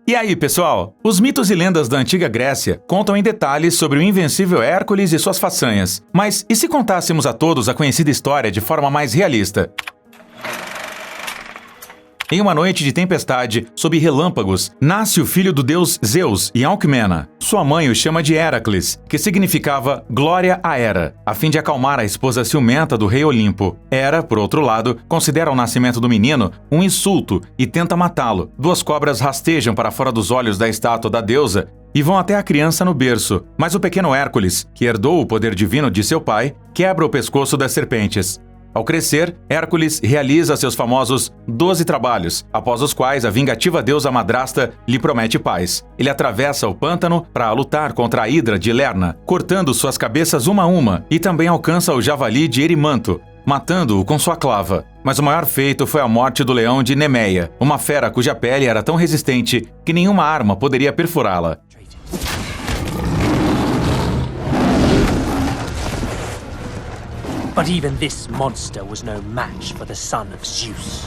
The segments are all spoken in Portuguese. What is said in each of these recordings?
E aí, pessoal? Os mitos e lendas da antiga Grécia contam em detalhes sobre o invencível Hércules e suas façanhas. Mas e se contássemos a todos a conhecida história de forma mais realista? Em uma noite de tempestade, sob relâmpagos, nasce o filho do deus Zeus em Alcmena. Sua mãe o chama de Heracles, que significava glória a Hera, a fim de acalmar a esposa ciumenta do rei Olimpo. Hera, por outro lado, considera o nascimento do menino um insulto e tenta matá-lo. Duas cobras rastejam para fora dos olhos da estátua da deusa e vão até a criança no berço. Mas o pequeno Hércules, que herdou o poder divino de seu pai, quebra o pescoço das serpentes. Ao crescer, Hércules realiza seus famosos 12 trabalhos, após os quais a vingativa deusa madrasta lhe promete paz. Ele atravessa o pântano para lutar contra a Hidra de Lerna, cortando suas cabeças uma a uma, e também alcança o javali de Erimanto, matando-o com sua clava. Mas o maior feito foi a morte do leão de Nemeia, uma fera cuja pele era tão resistente que nenhuma arma poderia perfurá-la. But even this monster was no match for the son of Zeus.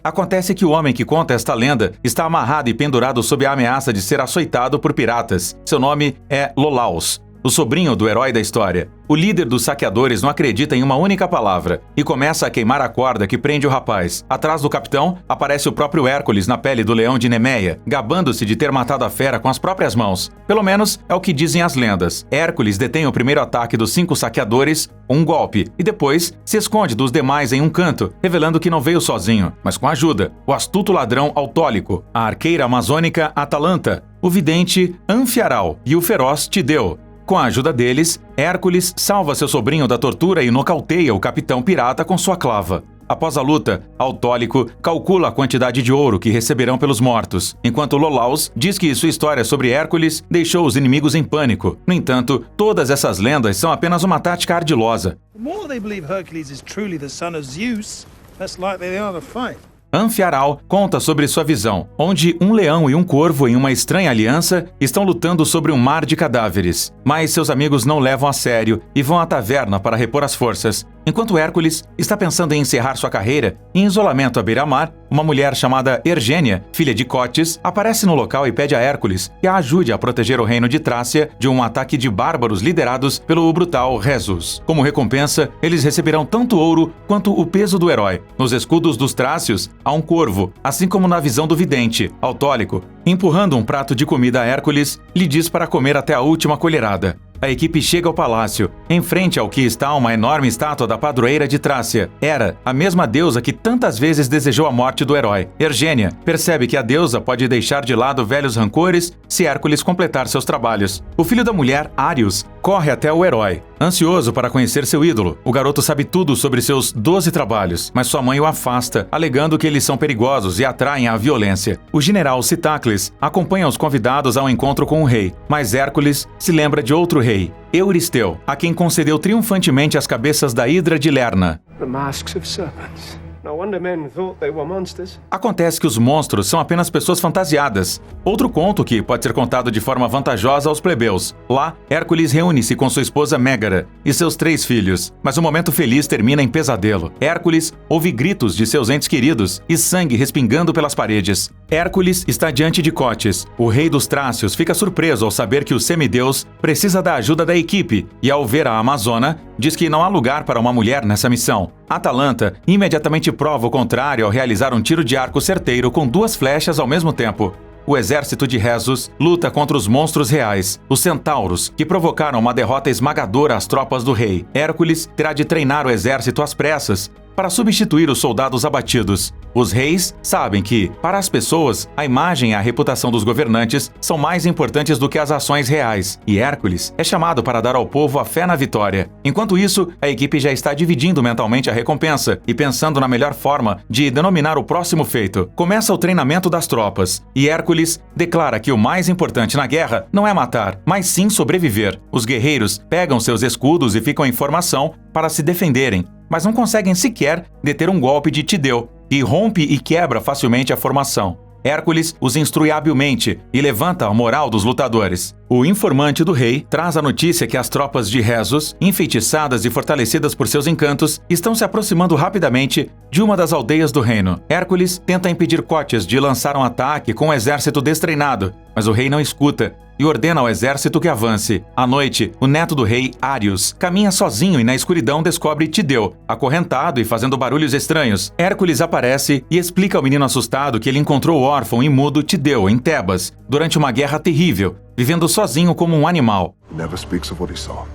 Acontece que o homem que conta esta lenda está amarrado e pendurado sob a ameaça de ser açoitado por piratas. Seu nome é Lolaos, o sobrinho do herói da história. O líder dos saqueadores não acredita em uma única palavra e começa a queimar a corda que prende o rapaz. Atrás do capitão, aparece o próprio Hércules na pele do leão de Nemeia, gabando-se de ter matado a fera com as próprias mãos. Pelo menos é o que dizem as lendas. Hércules detém o primeiro ataque dos 5 saqueadores com um golpe e depois se esconde dos demais em um canto, revelando que não veio sozinho, mas com ajuda. O astuto ladrão Autólico, a arqueira amazônica Atalanta, o vidente Anfiaral e o feroz Tideu. Com a ajuda deles, Hércules salva seu sobrinho da tortura e nocauteia o capitão pirata com sua clava. Após a luta, Autólico calcula a quantidade de ouro que receberão pelos mortos, enquanto Lolaos diz que sua história sobre Hércules deixou os inimigos em pânico. No entanto, todas essas lendas são apenas uma tática ardilosa. The more they believe Hercules is truly the son of Zeus, less likely they are to fight. Anfiaral conta sobre sua visão, onde um leão e um corvo em uma estranha aliança estão lutando sobre um mar de cadáveres. Mas seus amigos não levam a sério e vão à taverna para repor as forças. Enquanto Hércules está pensando em encerrar sua carreira, em isolamento à beira-mar, uma mulher chamada Ergênia, filha de Cotes, aparece no local e pede a Hércules que a ajude a proteger o reino de Trácia de um ataque de bárbaros liderados pelo brutal Rhesus. Como recompensa, eles receberão tanto ouro quanto o peso do herói. Nos escudos dos trácios há um corvo, assim como na visão do vidente, Autólico. Empurrando um prato de comida a Hércules, lhe diz para comer até a última colherada. A equipe chega ao palácio, em frente ao que está uma enorme estátua da padroeira de Trácia. Hera, a mesma deusa que tantas vezes desejou a morte do herói. Ergênia percebe que a deusa pode deixar de lado velhos rancores se Hércules completar seus trabalhos. O filho da mulher, Ários, corre até o herói, ansioso para conhecer seu ídolo. O garoto sabe tudo sobre seus 12 trabalhos, mas sua mãe o afasta, alegando que eles são perigosos e atraem à violência. O general Citacles acompanha os convidados ao encontro com o rei, mas Hércules se lembra de outro rei, Euristeu, a quem concedeu triunfantemente as cabeças da Hidra de Lerna. The masks of serpents. No wonder men thought they were monsters. Acontece que os monstros são apenas pessoas fantasiadas. Outro conto que pode ser contado de forma vantajosa aos plebeus. Lá, Hércules reúne-se com sua esposa Mégara e seus 3 filhos. Mas o momento feliz termina em pesadelo. Hércules ouve gritos de seus entes queridos e sangue respingando pelas paredes. Hércules está diante de Cotes. O rei dos Trácios fica surpreso ao saber que o semideus precisa da ajuda da equipe e, ao ver a Amazona, diz que não há lugar para uma mulher nessa missão. Atalanta imediatamente prova o contrário ao realizar um tiro de arco certeiro com 2 flechas ao mesmo tempo. O exército de Rhesus luta contra os monstros reais, os centauros, que provocaram uma derrota esmagadora às tropas do rei. Hércules terá de treinar o exército às pressas para substituir os soldados abatidos. Os reis sabem que, para as pessoas, a imagem e a reputação dos governantes são mais importantes do que as ações reais, e Hércules é chamado para dar ao povo a fé na vitória. Enquanto isso, a equipe já está dividindo mentalmente a recompensa e pensando na melhor forma de denominar o próximo feito. Começa o treinamento das tropas, e Hércules declara que o mais importante na guerra não é matar, mas sim sobreviver. Os guerreiros pegam seus escudos e ficam em formação para se defenderem, mas não conseguem sequer deter um golpe de Tideu, que rompe e quebra facilmente a formação. Hércules os instrui habilmente e levanta a moral dos lutadores. O informante do rei traz a notícia que as tropas de Rhesus, enfeitiçadas e fortalecidas por seus encantos, estão se aproximando rapidamente de uma das aldeias do reino. Hércules tenta impedir Cótias de lançar um ataque com um exército destreinado, mas o rei não escuta e ordena ao exército que avance. À noite, o neto do rei, Árius, caminha sozinho e na escuridão descobre Tideu, acorrentado e fazendo barulhos estranhos. Hércules aparece e explica ao menino assustado que ele encontrou o órfão e mudo Tideu em Tebas, durante uma guerra terrível, vivendo sozinho como um animal. He never speaks of what he saw.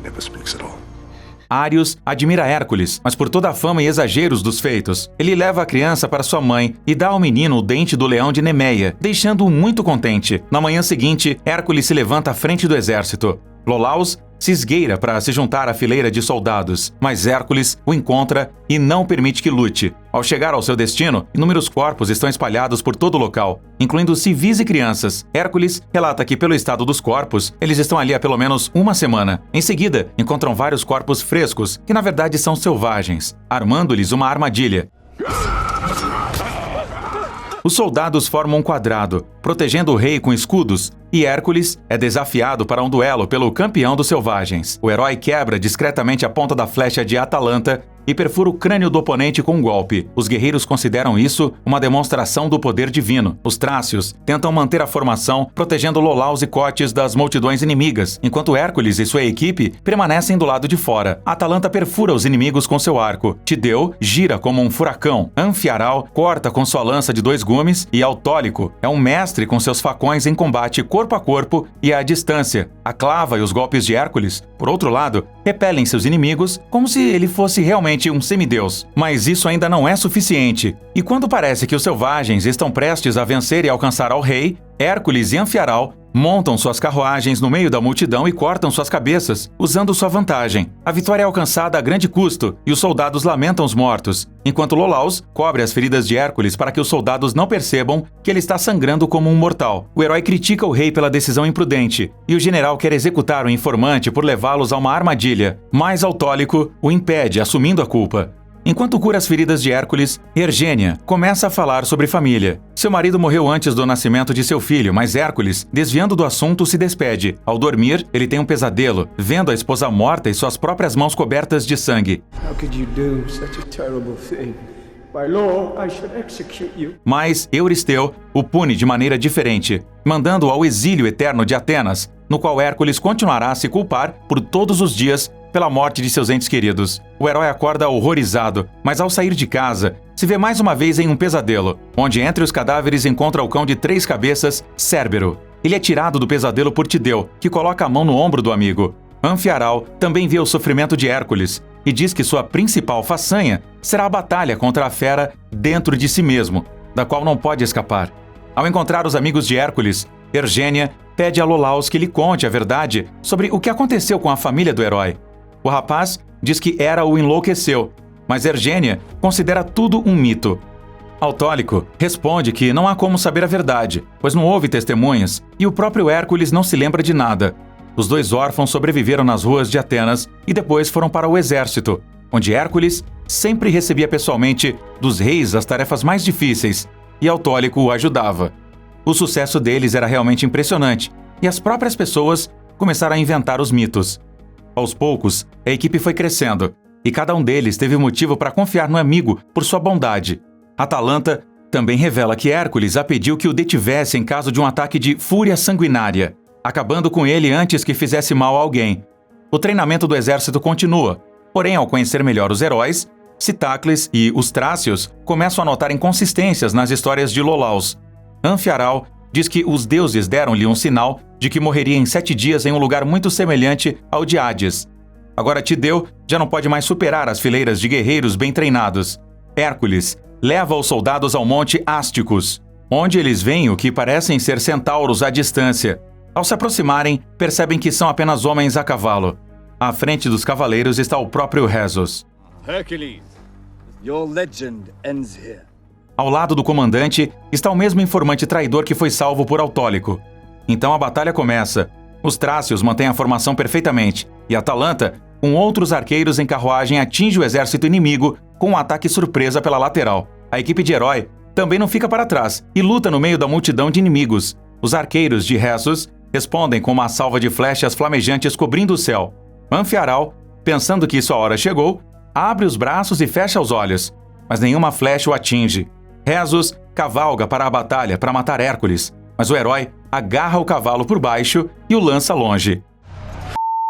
He never speaks at all. Árius admira Hércules, mas por toda a fama e exageros dos feitos. Ele leva a criança para sua mãe e dá ao menino o dente do leão de Nemeia, deixando-o muito contente. Na manhã seguinte, Hércules se levanta à frente do exército. Lolaus se esgueira para se juntar à fileira de soldados, mas Hércules o encontra e não permite que lute. Ao chegar ao seu destino, inúmeros corpos estão espalhados por todo o local, incluindo civis e crianças. Hércules relata que, pelo estado dos corpos, eles estão ali há pelo menos uma semana. Em seguida, encontram vários corpos frescos, que na verdade são selvagens, armando-lhes uma armadilha. Os soldados formam um quadrado, protegendo o rei com escudos, e Hércules é desafiado para um duelo pelo campeão dos selvagens. O herói quebra discretamente a ponta da flecha de Atalanta e perfura o crânio do oponente com um golpe. Os guerreiros consideram isso uma demonstração do poder divino. Os trácios tentam manter a formação, protegendo Lolaus e Cótis das multidões inimigas, enquanto Hércules e sua equipe permanecem do lado de fora. Atalanta perfura os inimigos com seu arco. Tideu gira como um furacão. Anfiaral corta com sua lança de 2 gumes e Autólico é um mestre com seus facões em combate corpo a corpo e à distância. A clava e os golpes de Hércules, por outro lado, repelem seus inimigos como se ele fosse realmente um semideus. Mas isso ainda não é suficiente. E quando parece que os selvagens estão prestes a vencer e alcançar ao rei, Hércules e Anfiaral montam suas carruagens no meio da multidão e cortam suas cabeças, usando sua vantagem. A vitória é alcançada a grande custo, e os soldados lamentam os mortos, enquanto Lolaus cobre as feridas de Hércules para que os soldados não percebam que ele está sangrando como um mortal. O herói critica o rei pela decisão imprudente, e o general quer executar o informante por levá-los a uma armadilha, mas Autólico o impede, assumindo a culpa. Enquanto cura as feridas de Hércules, Ergênia começa a falar sobre família. Seu marido morreu antes do nascimento de seu filho, mas Hércules, desviando do assunto, se despede. Ao dormir, ele tem um pesadelo, vendo a esposa morta e suas próprias mãos cobertas de sangue. How could you do such a terrible thing? By law, I should execute you. Mas Euristeu o pune de maneira diferente, mandando-o ao exílio eterno de Atenas, no qual Hércules continuará a se culpar por todos os dias pela morte de seus entes queridos. O herói acorda horrorizado, mas ao sair de casa, se vê mais uma vez em um pesadelo, onde entre os cadáveres encontra o cão de 3 cabeças, Cérbero. Ele é tirado do pesadelo por Tideu, que coloca a mão no ombro do amigo. Anfiaral também vê o sofrimento de Hércules e diz que sua principal façanha será a batalha contra a fera dentro de si mesmo, da qual não pode escapar. Ao encontrar os amigos de Hércules, Ergênia pede a Lolaus que lhe conte a verdade sobre o que aconteceu com a família do herói. O rapaz diz que Hera o enlouqueceu, mas Ergênia considera tudo um mito. Autólico responde que não há como saber a verdade, pois não houve testemunhas e o próprio Hércules não se lembra de nada. Os 2 órfãos sobreviveram nas ruas de Atenas e depois foram para o exército, onde Hércules sempre recebia pessoalmente dos reis as tarefas mais difíceis e Autólico o ajudava. O sucesso deles era realmente impressionante e as próprias pessoas começaram a inventar os mitos. Aos poucos, a equipe foi crescendo, e cada um deles teve motivo para confiar no amigo por sua bondade. Atalanta também revela que Hércules a pediu que o detivesse em caso de um ataque de fúria sanguinária, acabando com ele antes que fizesse mal a alguém. O treinamento do exército continua, porém, ao conhecer melhor os heróis, Citacles e os Trácios começam a notar inconsistências nas histórias de Lolaus. Anfiaral diz que os deuses deram-lhe um sinal de que morreria em 7 dias em um lugar muito semelhante ao de Hades. Agora Tideu já não pode mais superar as fileiras de guerreiros bem treinados. Hércules leva os soldados ao monte Ásticos, onde eles veem o que parecem ser centauros à distância. Ao se aproximarem, percebem que são apenas homens a cavalo. À frente dos cavaleiros está o próprio Rhesus. Hercules, your legend ends here. Ao lado do comandante está o mesmo informante traidor que foi salvo por Autólico. Então a batalha começa. Os Trácios mantêm a formação perfeitamente, e Atalanta, com outros arqueiros em carruagem, atinge o exército inimigo com um ataque surpresa pela lateral. A equipe de herói também não fica para trás e luta no meio da multidão de inimigos. Os arqueiros de Ressus respondem com uma salva de flechas flamejantes cobrindo o céu. Anfiaral, pensando que sua hora chegou, abre os braços e fecha os olhos, mas nenhuma flecha o atinge. Ressus cavalga para a batalha para matar Hércules, mas o herói agarra o cavalo por baixo e o lança longe.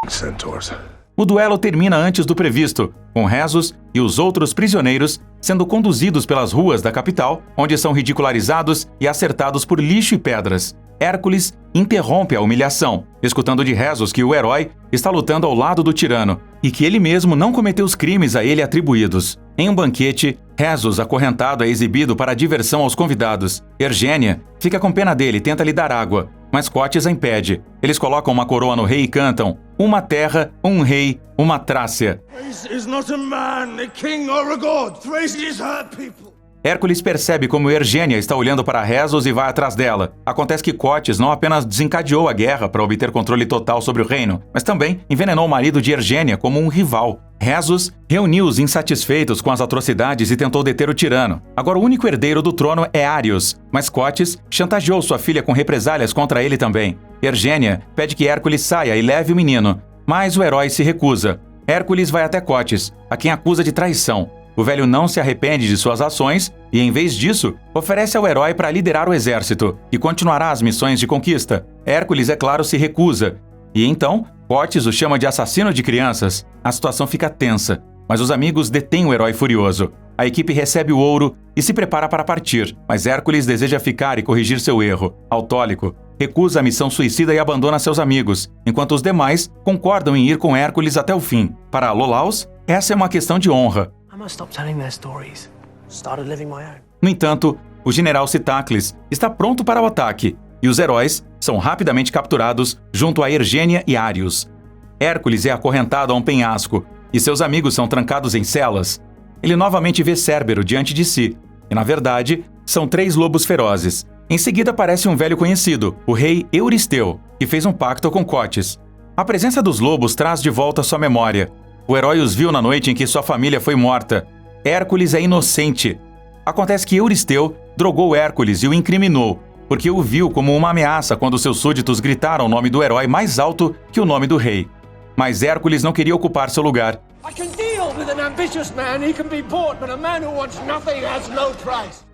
Centaurs. O duelo termina antes do previsto, com Ressus e os outros prisioneiros sendo conduzidos pelas ruas da capital, onde são ridicularizados e acertados por lixo e pedras. Hércules interrompe a humilhação, escutando de Ressus que o herói está lutando ao lado do tirano e que ele mesmo não cometeu os crimes a ele atribuídos. Em um banquete, Ressus, acorrentado, é exibido para diversão aos convidados. Ergênia fica com pena dele e tenta lhe dar água, mas Cotes a impede. Eles colocam uma coroa no rei e cantam: uma terra, um rei, uma Trácia. Praise is not a man, a king or a god. Praise is her people. Hércules percebe como Ergênia está olhando para Ressus e vai atrás dela. Acontece que Cotes não apenas desencadeou a guerra para obter controle total sobre o reino, mas também envenenou o marido de Ergênia como um rival. Ressus reuniu os insatisfeitos com as atrocidades e tentou deter o tirano. Agora o único herdeiro do trono é Ários, mas Cotes chantageou sua filha com represálias contra ele também. Ergênia pede que Hércules saia e leve o menino, mas o herói se recusa. Hércules vai até Cotes, a quem acusa de traição. O velho não se arrepende de suas ações e, em vez disso, oferece ao herói para liderar o exército, que continuará as missões de conquista. Hércules, é claro, se recusa. E então, Cotes o chama de assassino de crianças. A situação fica tensa, mas os amigos detêm o herói furioso. A equipe recebe o ouro e se prepara para partir, mas Hércules deseja ficar e corrigir seu erro. Autólico recusa a missão suicida e abandona seus amigos, enquanto os demais concordam em ir com Hércules até o fim. Para Lolaus, essa é uma questão de honra. I must stop telling their stories. Started living my own. No entanto, o general Citacles está pronto para o ataque, e os heróis são rapidamente capturados junto a Ergênia e Ários. Hércules é acorrentado a um penhasco, e seus amigos são trancados em celas. Ele novamente vê Cérbero diante de si, e na verdade, são 3 lobos ferozes. Em seguida aparece um velho conhecido, o rei Euristeu, que fez um pacto com Cotes. A presença dos lobos traz de volta sua memória. O herói os viu na noite em que sua família foi morta. Hércules é inocente. Acontece que Euristeu drogou Hércules e o incriminou, porque o viu como uma ameaça quando seus súditos gritaram o nome do herói mais alto que o nome do rei. Mas Hércules não queria ocupar seu lugar.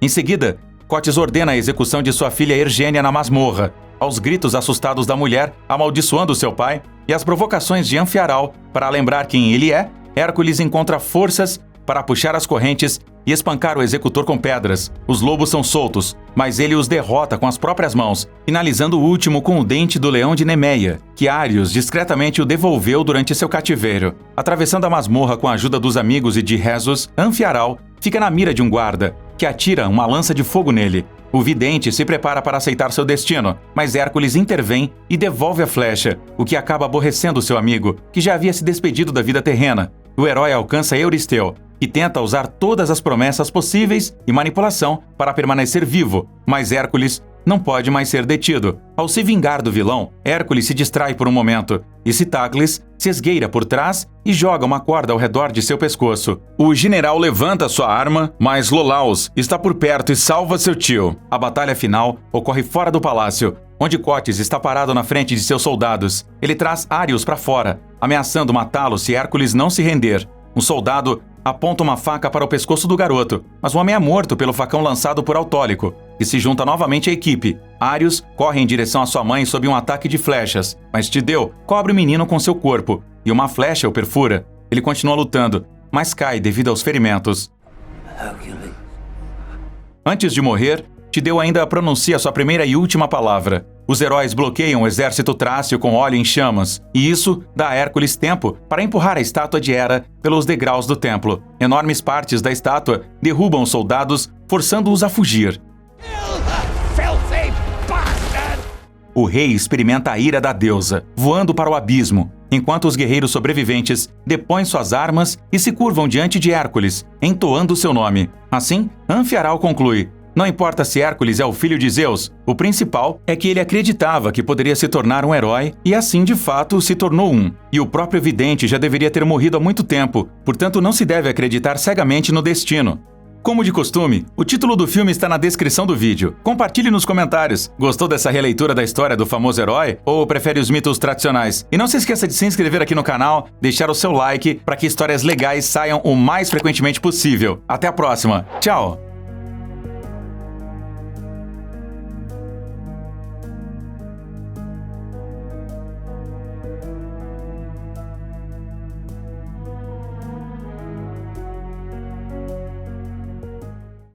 Em seguida, Cotes ordena a execução de sua filha Ergênia na masmorra, aos gritos assustados da mulher, amaldiçoando seu pai, e às provocações de Anfiaral para lembrar quem ele é, Hércules encontra forças para puxar as correntes e espancar o executor com pedras. Os lobos são soltos, mas ele os derrota com as próprias mãos, finalizando o último com o dente do leão de Nemeia, que Ários discretamente o devolveu durante seu cativeiro. Atravessando a masmorra com a ajuda dos amigos e de Ressus, Anfiaral fica na mira de um guarda, que atira uma lança de fogo nele. O vidente se prepara para aceitar seu destino, mas Hércules intervém e devolve a flecha, o que acaba aborrecendo seu amigo, que já havia se despedido da vida terrena. O herói alcança Euristeu, que tenta usar todas as promessas possíveis e manipulação para permanecer vivo, mas Hércules não pode mais ser detido. Ao se vingar do vilão, Hércules se distrai por um momento, e Citacles se esgueira por trás e joga uma corda ao redor de seu pescoço. O general levanta sua arma, mas Lolaus está por perto e salva seu tio. A batalha final ocorre fora do palácio, onde Cotes está parado na frente de seus soldados. Ele traz Ários para fora, ameaçando matá-lo se Hércules não se render. Um soldado aponta uma faca para o pescoço do garoto, mas o homem é morto pelo facão lançado por Autólico, que se junta novamente à equipe. Ários corre em direção à sua mãe sob um ataque de flechas, mas Tideu cobre o menino com seu corpo, e uma flecha o perfura. Ele continua lutando, mas cai devido aos ferimentos. Antes de morrer, Tideu ainda pronuncia sua primeira e última palavra. Os heróis bloqueiam o exército trácio com óleo em chamas, e isso dá a Hércules tempo para empurrar a estátua de Hera pelos degraus do templo. Enormes partes da estátua derrubam os soldados, forçando-os a fugir. O rei experimenta a ira da deusa, voando para o abismo, enquanto os guerreiros sobreviventes depõem suas armas e se curvam diante de Hércules, entoando seu nome. Assim, Anfiaral conclui: não importa se Hércules é o filho de Zeus, o principal é que ele acreditava que poderia se tornar um herói e assim de fato se tornou um. E o próprio vidente já deveria ter morrido há muito tempo, portanto não se deve acreditar cegamente no destino. Como de costume, o título do filme está na descrição do vídeo. Compartilhe nos comentários. Gostou dessa releitura da história do famoso herói ou prefere os mitos tradicionais? E não se esqueça de se inscrever aqui no canal, deixar o seu like para que histórias legais saiam o mais frequentemente possível. Até a próxima. Tchau!